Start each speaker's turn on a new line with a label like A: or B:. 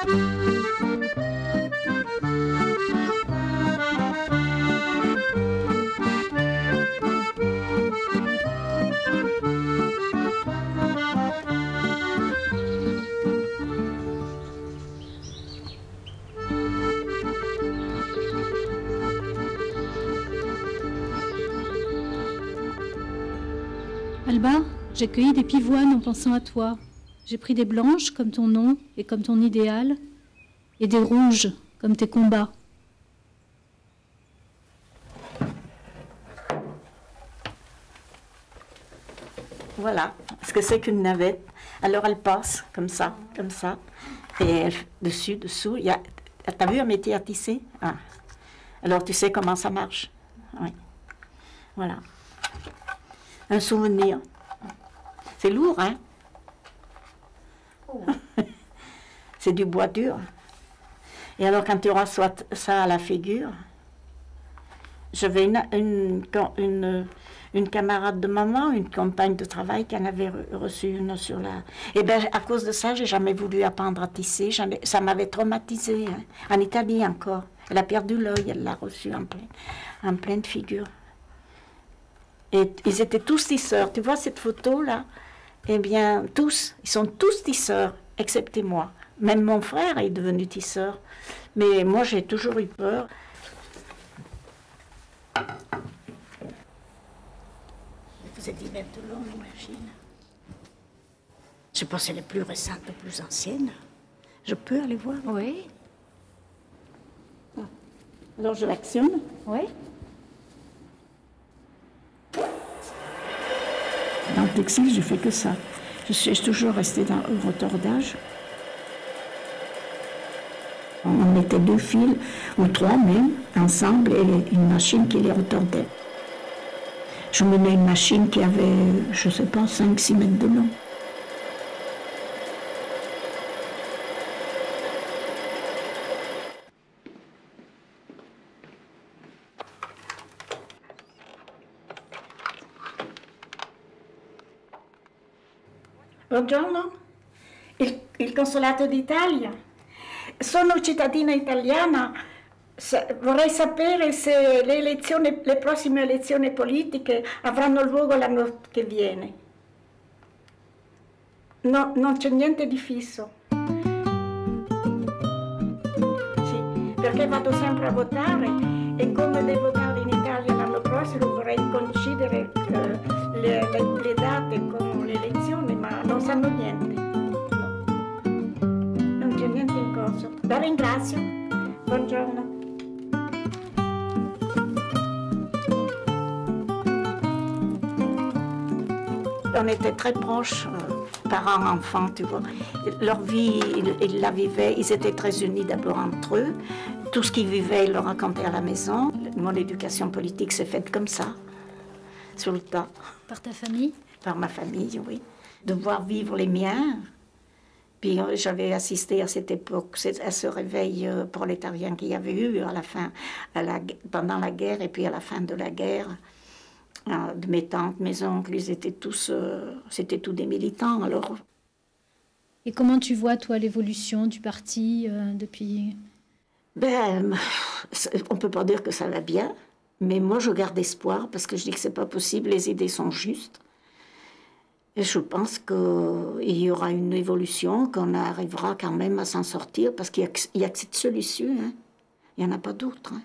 A: Alba, j'ai cueilli des pivoines en pensant à toi. J'ai pris des blanches comme ton nom et comme ton idéal, et des rouges comme tes combats.
B: Voilà ce que c'est qu'une navette. Alors elle passe comme ça, et elle, dessus, dessous. T'as vu un métier à tisser? Ah. Alors tu sais comment ça marche. Oui. Voilà. Un souvenir. C'est lourd, hein? Oh. C'est du bois dur. Et alors quand tu reçois ça à la figure, j'avais une camarade de maman, une compagne de travail qui en avait reçu une sur la... Et bien à cause de ça, j'ai jamais voulu apprendre à tisser. Ça m'avait traumatisée, hein. En Italie encore. Elle a perdu l'œil, elle l'a reçu en pleine figure. Et ils étaient tous tisseurs. Tu vois cette photo-là? Eh bien, tous. Ils sont tous tisseurs, excepté moi. Même mon frère est devenu tisseur. Mais moi, j'ai toujours eu peur. Vous êtes 10 mètres de long, j'imagine. Je pense qu'elle est plus récente ou plus ancienne. Je peux aller voir?
A: Oui.
B: Ah. Alors, je l'actionne?
A: Oui.
B: Dans le textile, je fais que ça. Je suis toujours restée au retordage. On mettait 2 fils, ou 3 même, ensemble, et une machine qui les retordait. Je menais une machine qui avait, je ne sais pas, 5-6 mètres de long. Buongiorno, il Consolato d'Italia. Sono cittadina italiana, vorrei sapere se le prossime elezioni politiche avranno luogo l'anno che viene. No, non c'è niente di fisso. Sì, perché vado sempre a votare e come devo votare in Italia l'anno prossimo vorrei coincidere le date con le elezioni, ma non sanno niente. No. Non c'è niente in corso. La ringrazio. Buongiorno. On était très proches, parents-enfants, tu vois. Leur vie, ils la vivaient, ils étaient très unis d'abord entre eux. Tout ce qu'ils vivaient, ils le racontaient à la maison. Mon éducation politique s'est faite comme ça, sur le tas.
A: Par ta famille? Par
B: ma famille, oui. De voir vivre les miens. Puis j'avais assisté à cette époque, à ce réveil prolétarien qu'il y avait eu à la fin, pendant la guerre et puis à la fin de la guerre. De mes tantes, mes oncles, ils étaient tous, c'était tous des militants, alors.
A: Et comment tu vois, toi, l'évolution du parti depuis?
B: Ben, on peut pas dire que ça va bien, mais moi je garde espoir parce que je dis que c'est pas possible, les idées sont justes. Et je pense qu'il y aura une évolution, qu'on arrivera quand même à s'en sortir parce qu'il y a que cette solution, hein. Il n'y en a pas d'autre, hein.